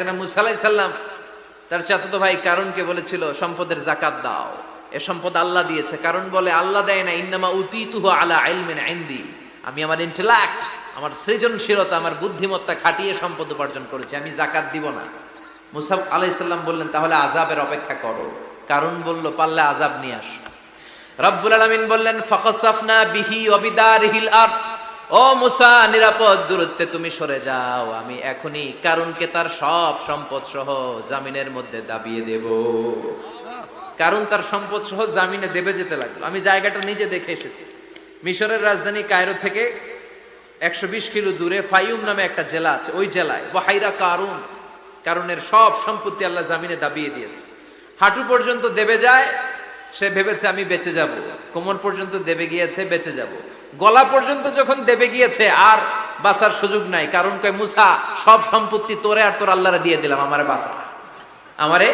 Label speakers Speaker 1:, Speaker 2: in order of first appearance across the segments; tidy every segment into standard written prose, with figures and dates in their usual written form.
Speaker 1: সাইয়েদনা মুসা আলাইহিস সালাম তার চাচাতো ভাই কারুনকে বলেছিল সম্পদের যাকাত দাও, এ সম্পদ আল্লাহ দিয়েছে। কারণ বলে আল্লাহ দেয় না, ইন্নামা উতীতুহু আলা ইলমিন ইনদি, আমি আমার ইন্টেলেক্ট, আমার সৃজনশীলতা, আমার বুদ্ধিমত্তা খাটিয়ে সম্পদ উপার্জন করেছি, আমি যাকাত দিব না। মুসা আলাইহিস সালাম বললেন তাহলে আযাবের অপেক্ষা করো। কারণ বলল পারলে আযাব নিয়ে আস। রব্বুল আলামিন বললেন ফাখাসাফনা বিহি ওয়া বিদারিহিল আরদ, ও মুসা নিরাপদ দূরত্বে তুমি সরে যাও, আমি এখনই কারুনকে তার সব সম্পদ সহ জামিনের মধ্যে দাবিয়ে দেব। কারণ তার সম্পদ সহ জামিনে দেবে যেতে লাগলো। আমি জায়গাটা নিজে দেখে এসেছি। মিশরের রাজধানী কায়রো থেকে 120 কিলো দূরে ফাইউম নামে একটা জেলা আছে, ওই জেলায় বাহাইরা কারুন, কারুনের সব সম্পত্তি আল্লাহ জামিনে দাবিয়ে দিয়েছে। হাঁটু পর্যন্ত দেবে যায়, সে ভেবেছে আমি বেঁচে যাব, কোমর পর্যন্ত দেবে গিয়েছে বেঁচে যাব, গলা পর্যন্ত যখন দেবে গিয়েছে আর বাঁচার সুযোগ নাই। কারণ কয় মুসা সব সম্পত্তি তোরে আর তোর আল্লাহরে দিয়ে দিলাম, আমারে বাঁচা, আমারে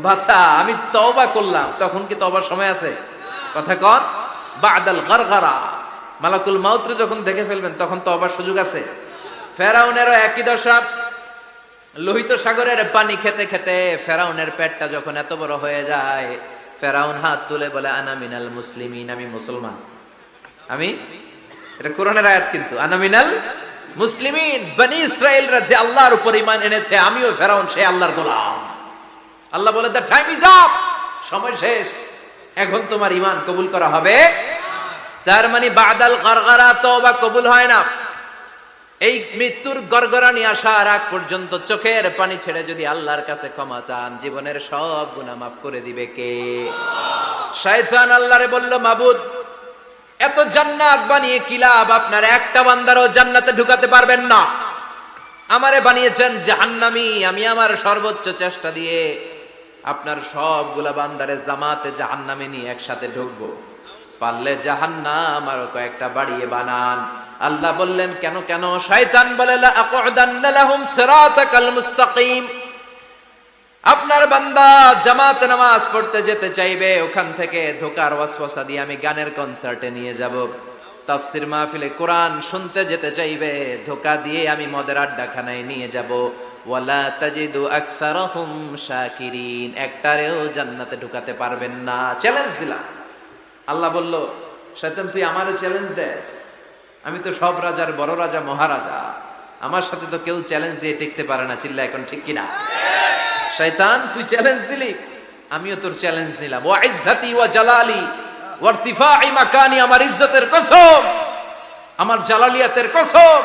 Speaker 1: বাঁচা, আমি তওবা করলাম। তখন কি তওবার সময় আছে? কথা কন, বাদাল গারগারা, মালাকুল মাউত যখন দেখে ফেলবেন তখন তওবার সুযোগ আছে। ফেরাউনেরও একই দশা। লোহিত সাগরের পানি খেতে খেতে ফেরাউনের পেটটা যখন এত বড় হয়ে যায়, ফেরাউন হাত তুলে বলে আনা মিনাল মুসলিমিন, আমি মুসলমান। আমি, এটা কোরআনের আয়াত কিন্তু, আনা মিনাল মুসলিমিন, বনি ইসরাইলরা যে আল্লাহর উপর ঈমান এনেছে, আমিও ফেরাউন সে আল্লাহর গোলাম। আল্লাহ বলে দ্য টাইম ইজ আপ, সময় শেষ, এখন তোমার ঈমান কবুল করা হবে। তার মানে বাদাল গারগারা তওবা কবুল হয় না। এই মৃত্যুর গড়গড়ানি আসার আগ পর্যন্ত চোখের পানি ছেড়ে যদি আল্লাহর কাছে ক্ষমা চান, জীবনের সব গুনাহ মাফ করে দিবে কে? শয়তান আল্লাহরে বলল মাবুদ এত জান্নাত বানিয়ে কি লাভ, আপনার একটা বান্দারও জান্নাতে ঢুকাতে পারবেন না, আমারে বানিয়েছেন জাহান্নামী, আমি আমার সর্বোচ্চ চেষ্টা দিয়ে আপনার সবগুলা বান্দারে জামাতে জাহান্নামে নিয়ে একসাথে ঢুকবো, পারলে জাহান্নাম আরো কয়েকটা বাড়িয়ে বানান। আল্লাহ বললেন কেন কেন? শয়তান বলে লা আকুদান্না লাহুম সিরাতাকাল মুস্তাকিম, আপনার বান্দা জামাতে নামাজ পড়তে যেতে চাইবে, ওখান থেকে ধোকার ওয়াসওয়াসা দিয়ে আমি গানের কনসার্টে নিয়ে যাব, তাফসীর মাহফিলে কোরআন শুনতে যেতে চাইবে, ধোকা দিয়ে আমি মদের আড্ডাখানায় নিয়ে যাব, ওয়ালা তাজিদু আকসারাহুম শাকিরিন, একটারেও জান্নাতে ঢুকাতে পারবেন না। চ্যালেঞ্জ দিলাম। আল্লাহ বলল শয়তান তুই আমারে চ্যালেঞ্জ দেস, আমি তো সব রাজার বড় রাজা মহারাজা, আমার সাথে তো কেউ চ্যালেঞ্জ দিয়ে টিকতে পারে না, চিল্লা এখন ঠিক কিনা? শয়তান তুই চ্যালেঞ্জ দিলি, আমিও তোর চ্যালেঞ্জ নিলাম। ওয়া ইজ্জতি ওয়া জালালি ওয়া ইরতিফাই মাকানি, আমার ইজ্জতের কসম, আমার জালালিয়াতের কসম,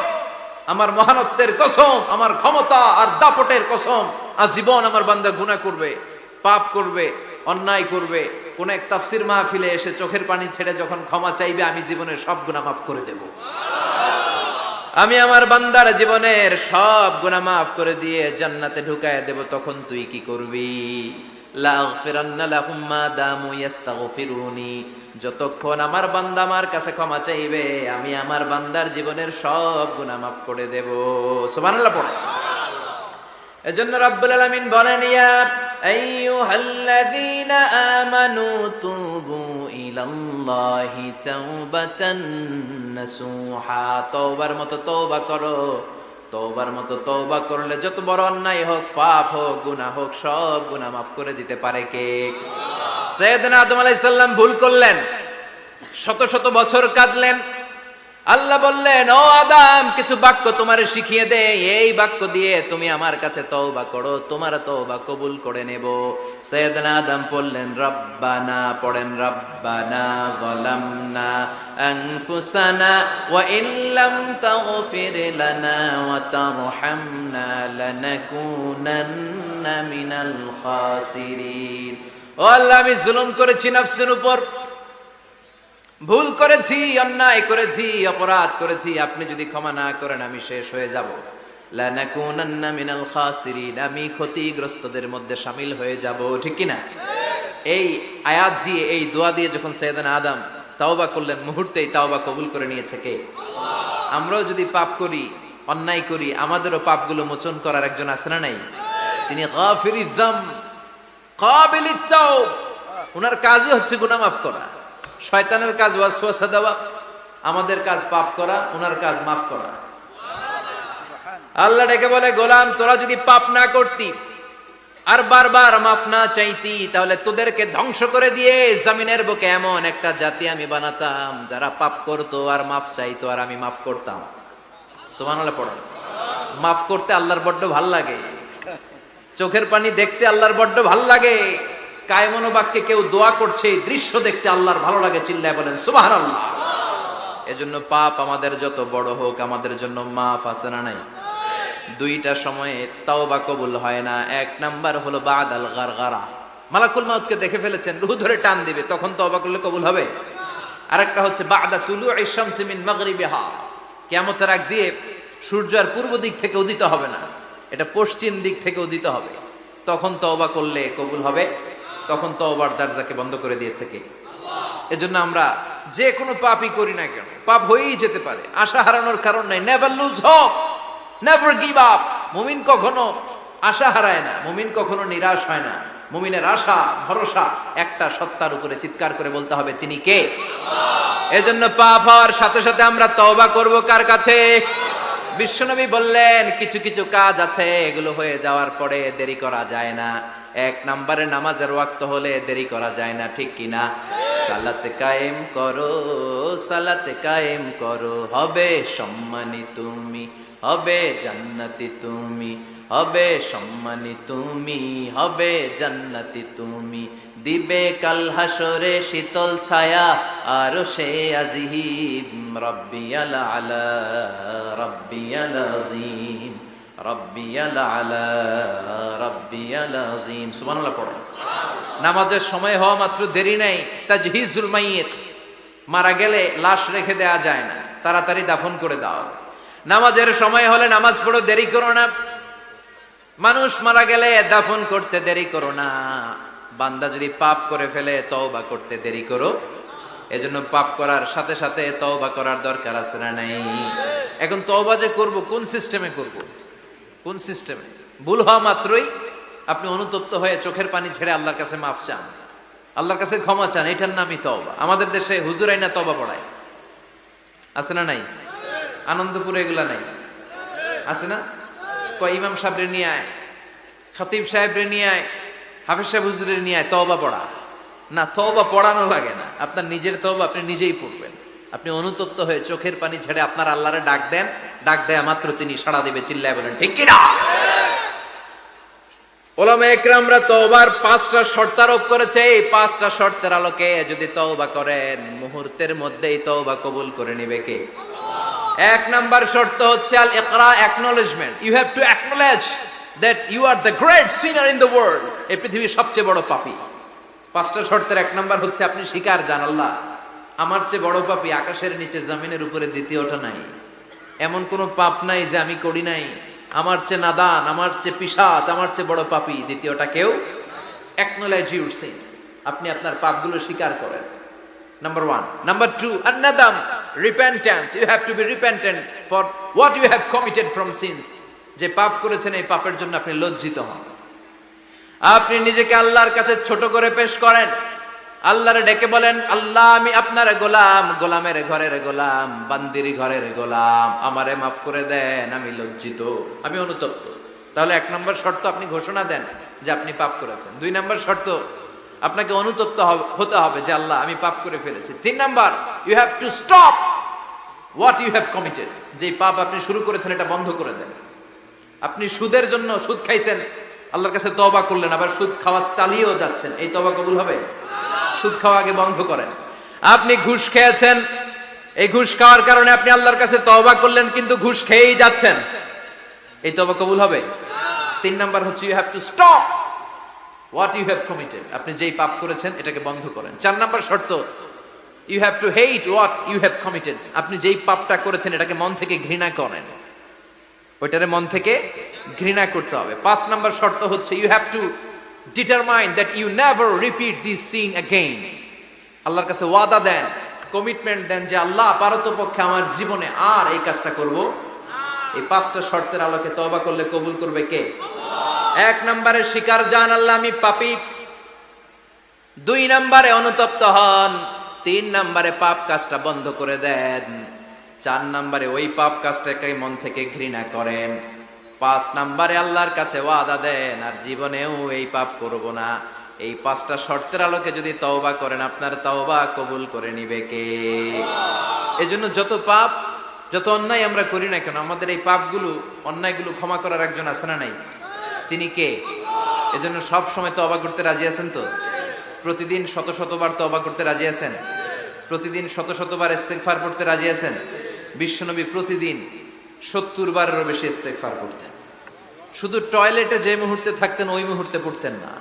Speaker 1: আমার মহানত্বের কসম, আমার ক্ষমতা আর দাপটের কসম, আজীবন আমার বান্দা গুনাহ করবে, পাপ করবে, অন্যায় করবে, কোন এক তাফসীর মাহফিলে এসে চোখের পানি ছেড়ে যখন ক্ষমা চাইবে, আমি জীবনের সব গুনাহ মাফ করে দেব। আমি আমার বান্দার জীবনের সব গুনাহ মাফ করে দিয়ে জান্নাতে ঢুকায় দেব। তখন তুই কি করবি? লা আগফিরান্না লাহুম মা দামু ইস্তাগফিরুনি, যতক্ষণ আমার বান্দা আমার কাছে ক্ষমা চাইবে, আমি আমার বান্দার জীবনের সব গুনাহ মাফ করে দেব। সুবহানাল্লাহ পড়ে। এজন্য রব্বুল আলামিন বলেন ইয়া আইয়ুহাল্লাযীনা আমানু তুবু ইলাল্লাহি তাওবাতান নাসুহা, তওবার মতো তওবা করো, তওবার মতো তওবা করলে যত বড় অন্যায় হোক, পাপ হোক, গুনাহ হোক, সব গুনাহ মাফ করে দিতে পারে কে? সাইয়েদনা আদম আলাইহিস সালাম ভুল করলেন, শত শত বছর কাঁদলেন। আল্লাহ বললেন ও আদম কিছু বাক্য তোমারে শিখিয়ে দে, এই বাক্য দিয়ে তুমি আমার কাছে তওবা করো, তোমার তওবা কবুল করে নেব। সাইয়েদনা আদম বললেন রব্বানা, পড়েন রব্বানা যালামনা আনফুসানা ওয়া ইল্লাম তাগফির লানা ওয়া তারহামনা লানাকুনান্না মিনাল খাসিরিন। ও আল্লাহ আমি জুলুম করেছি নফসের উপর, ভুল করেছি, অন্যায় করেছি, অপরাধ করেছি, আপনি যদি ক্ষমা না করেন আমি শেষ হয়ে যাব। লানাকুনান্না মিনাল খাসিরিন, আমি ক্ষতিগ্রস্তদের মধ্যে শামিল হয়ে যাব। ঠিক কি না? এই আয়াত দিয়ে, এই দোয়া দিয়ে যখন সাইয়েদনা আদম তাওবা করলেন, মুহূর্তেই তাওবা কবুল করে নিয়েছে কে? আমরাও যদি পাপ করি, অন্যায় করি, আমাদেরও পাপগুলো মোচন করার একজন আছে না নাই? তিনি গাফিরিয যাম কাবিলিত তাওব, ওনার কাজই হচ্ছে গুনাহ মাফ করা। শয়তানের কাজ ওয়াসওয়াসা দেওয়া, আমাদের কাজ পাপ করা, ওনার কাজ মাফ করা। আল্লাহ ডেকে বলে, গোলাম তোরা যদি পাপ না করতি আর বারবার মাফ না চাইতি, তাহলে তোদেরকে ধ্বংস করে দিয়ে জমিনের বুকে এমন একটা জাতি আমি বানাতাম যারা পাপ করতো আর মাফ চাইতো আর আমি মাফ করতাম। সুবহানাল্লাহ পড়ো। মাফ করতে আল্লাহর বড্ড ভাল লাগে, চোখের পানি দেখতে আল্লাহর বড্ড ভাল লাগে, কায়মনো বাক্যে কেউ দোয়া করছে এই দৃশ্য দেখতে আল্লাহর ভালো লাগে, চিল্লায় বলেন সুবহানাল্লাহ। এজন্য পাপ আমাদের যত বড় হোক আমাদের জন্য মাফ আছে না নাই? দুইটা সময়ে তাওবা কবুল হয় না। এক নাম্বার হলো বাদাল গারগারা, মালাকুল মাউতকে দেখে ফেলেছেন, রূহ ধরে টান দিবে, তখন তাওবা করলে কবুল হবে। আরেকটা হচ্ছে বাদা তুলুই শামসি মিন মাগরিবিহা, কিয়ামতের আগ দিয়ে সূর্য আর পূর্ব দিক থেকে উদিত হবে না, এটা পশ্চিম দিক থেকে উদিত হবে, তখন তওবা করলে কবুল হবে। তখন তওবার দরজাকে বন্ধ করে দিয়েছে কে? এজন্য আমরা যে কোনো পাপই করি না কেন, পাপ হয়েই যেতে পারে, আশা হারানোর কারণ নাই। Never lose hope, never give up. মুমিন কখনো আশা হারায় না, মুমিন কখনো নিরাশ হয় না। মুমিনের আশা ভরসা একটা সত্তার উপরে, চিৎকার করে বলতে হবে তিনি কে? এজন্য পাপ হওয়ার সাথে সাথে আমরা তওবা করব কার কাছে? বিশ্বনবী বললেন কিছু কিছু কাজ আছে এগুলো হয়ে যাওয়ার পরে দেরি করা যায় না। এক নম্বরে নামাজের ওয়াক্ত হলে দেরি করা যায় না, ঠিক কিনা? সালাতে কায়েম করো, সালাতে কায়েম করো, হবে সম্মানী তুমি, হবে জান্নাতি তুমি, হবে সম্মানী তুমি, হবে জান্নাতি তুমি, দিবে কাল হাসরে শীতল ছায়া আর সে আজিম, রব্বিয়াল আলা রব্বিয়াল আযীম, রব্বিয়াল আলা রব্বিয়াল আযীম। সুবহানাল্লাহ পড়ো। নামাজের সময় হওয়া মাত্র দেরি নাই। তাজহিজুল মাইয়িত, মারা গেলে লাশ রেখে দেয়া যায় না, তাড়াতাড়ি দাফন করে দাও। নামাজের সময় হলে নামাজ পড়ো, দেরি করো না। মানুষ মারা গেলে দাফন করতে দেরি করো না। বান্দা যদি পাপ করে ফেলে তওবা করতে দেরি করো। এজন্য পাপ করার সাথে সাথে তওবা করার দরকার আছে না নাই? এখন তওবা যে করব কোন সিস্টেমে করব? কোন সিস্টেমে? ভুল হওয়া মাত্রই আপনি অনুতপ্ত হয়ে চোখের পানি ছেড়ে আল্লাহর কাছে মাফ চান, আল্লাহর কাছে ক্ষমা চান, এটার নামই তওবা। আমাদের দেশে হুজুর আইনা তওবা পড়ায়, আছে না নাই? আনন্দপুরে এগুলা নাই, আছে না? কয় ইমাম সাহেবরে নিয়ে আয়, খতিব সাহেবরে নিয়ে আয়, হাফেজ সাহেব হুজুরের নিয়ে আয়, তওবা পড়া। না, তওবা পড়ানো লাগে না, আপনার নিজের তওবা আপনি নিজেই পড়বেন। আপনি অনুতপ্ত হয়ে চোখের পানি ছেড়ে আপনার আল্লাহরে ডাক দেন, ডাক দেয়া মাত্র তিনি সাড়া দিবে, চিল্লায় বলেন ঠিক কিনা? উলামায়ে কেরামরা তওবার 5টা শর্ত আরোপ করেছে। এই 5টা শর্তের আলোকে যদি তওবা করেন মুহূর্তের মধ্যেই তওবা কবুল করে নেবে কে? এক নাম্বার শর্ত হচ্ছে আল ইকরা, acknowledgement. You have to acknowledge that you are the great sinner in the world. এই পৃথিবীর সবচেয়ে বড় পাপী। 5টা শর্তের এক নাম্বার হচ্ছে আপনি স্বীকার জান, আল্লাহ আমার চেয়ে বড় পাপী আকাশের নিচে জমিনের উপরে দ্বিতীয়টা নাই। এমন কোনো পাপ নাই যে আমি করি নাই। আমার চেয়ে নাদান, আমার চেয়ে পিশাচ, আমার চেয়ে বড় পাপী দ্বিতীয়টা কেউ। অ্যাকনলেজ ইউর সিন, আপনি আপনার পাপগুলো স্বীকার করেন। Number 1. Number 2, an-nadam, repentance. You have to be repentant for what you have committed from sins. যে পাপ করেছেন এই পাপের জন্য আপনি লজ্জিত হন। আপনি নিজেকে আল্লাহর কাছে ছোট করে পেশ করেন, আল্লাহরে ডেকে বলেন, আল্লাহ আমি আপনার গোলাম, গোলামের ঘরের গোলাম, বান্দির ঘরের গোলাম, আমারে মাফ করে দেন, আমি লজ্জিত, আমি অনুতপ্ত। তাহলে 1 নম্বর শর্ত আপনি ঘোষণা দেন যে আপনি পাপ করেছেন। 2 নম্বর শর্ত আপনাকে অনুতপ্ত হতে হবে যে আল্লাহ আমি পাপ করে ফেলেছি। 3 number, you have to stop what you have committed. যে পাপ আপনি শুরু করেছেন এটা বন্ধ করে দেন। আপনি সুদের জন্য সুদ খাইছেন, আল্লাহর কাছে তওবা করলেন, আবার সুদ খাওয়া চালিয়েও যাচ্ছেন, এই তওবা কবুল হবে? সুদ খাওয়া আগে বন্ধ করেন। আপনি ঘুষ খেয়েছেন, এই ঘুষ খাওয়ার কারণে আপনি আল্লাহর কাছে তওবা করলেন কিন্তু ঘুষ খেয়েই যাচ্ছেন, এই তওবা কবুল হবে? 3 নাম্বার হচ্ছে you have to stop what you have committed, আপনি যেই পাপ করেছেন এটাকে বন্ধ করেন। 4 নাম্বার শর্ত, you have to hate what you have committed, আপনি যেই পাপটা করেছেন এটাকে মন থেকে ঘৃণা করেন, ওইটারে মন থেকে ঘৃণা করতে হবে। 5 নাম্বার শর্ত হচ্ছে you have to determine that you never repeat this sin again। আল্লাহর কাছে ওয়াদা দেন, কমিটমেন্ট দেন যে আল্লাহ পারতপক্ষে আমার জীবনে আর এই কাজটা করব। এই 5টা শর্তের আলোকে তওবা করলে কবুল করবে কে? 1 নম্বরে স্বীকার জান আল্লাহ আমি পাপী, 2 নম্বরে অনুতপ্ত হন, 3 নম্বরে পাপ কাজটা বন্ধ করে দেন, 4 নম্বরে ওই পাপ কাজটাকে মন থেকে ঘৃণা করেন, 5 নম্বরে আল্লাহর কাছে ওয়াদা দেন আর জীবনেও এই পাপ করব না। এই 5টা শর্তের আলোকে যদি তওবা করেন আপনার তওবা কবুল করে নিবে কে? এজন্য যত পাপ যত অন্যায় আমরা করি না কেন আমাদের এই পাপগুলো অন্যায়গুলো ক্ষমা করার একজন আছে না নাই? তিনি কে? এজন্য সব সময় তওবা করতে রাজি আছেন তো? প্রতিদিন শত শতবার তওবা করতে রাজি আছেন? প্রতিদিন শত শতবার ইস্তেগফার করতে রাজি আছেন? বিশ্বনবী প্রতিদিন 70 বারেরও বেশি ইস্তেগফার করতেন। শুধু টয়লেটে যে মুহূর্তে থাকতেন ওই মুহূর্তে পড়তেন না,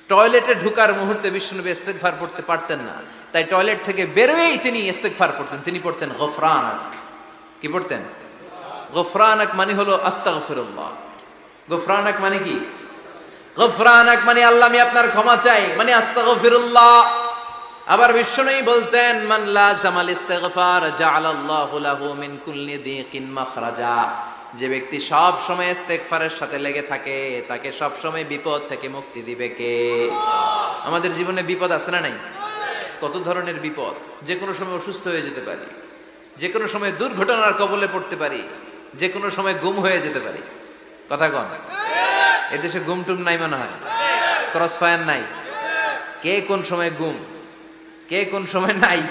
Speaker 1: টয়লেটে ঢুকার মুহূর্তে বিশ্বনবী ইস্তেগফার পড়তে পারতেন না, তাই টয়লেট থেকে বেরোয়েই তিনি ইস্তেগফার পড়তেন। তিনি পড়তেন গফরানাক। কি পড়তেন? গফরানাক মানে হলো আস্তাগফিরুল্লাহ। গফরানাক মানে কি? গফরানাক মানে আল্লাহ আমি আপনার ক্ষমা চাই, মানে আস্তাগফিরুল্লাহ। আবার বিশ্বনবী বলতেন মান লাযামাল ইস্তিগফার জাআলাল্লাহু লাহু মিন কুল্লি দিকিন মাখরাজা। যে ব্যক্তি সব সময় ইস্তেগফারের সাথে লেগে থাকে তাকে সব সময় বিপদ থেকে মুক্তি দিবে কে? আমাদের জীবনে বিপদ আছে না নাই? কত ধরনের বিপদ। যে কোনো সময় অসুস্থ হয়ে যেতে পারি, যে কোনো সময় দুর্ঘটনার কবলে পড়তে পারি, যে কোনো সময় গুম হয়ে যেতে পারি। কথা কন, এদেশে গুম টুম নাই মনে হয়, ক্রস ফায়ার নাই। কে কোন সময় গুম, কে কোন সময় নাই,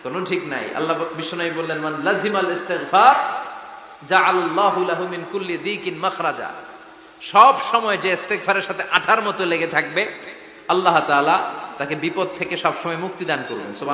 Speaker 1: কোনো ঠিক নাই। আল্লাহ বিশ্বনবী বললেন মান লাজিমাল ইস্তিগফার জাআলাল্লাহু লাহু মিন কুল্লি দিকিন মাখরাজা। সব সময় যে ইস্তেগফারের সাথে আঠার মতো লেগে থাকবে আল্লাহ তাআলা তাকে বিপদ থেকে সব সময় মুক্তি দান করবেন।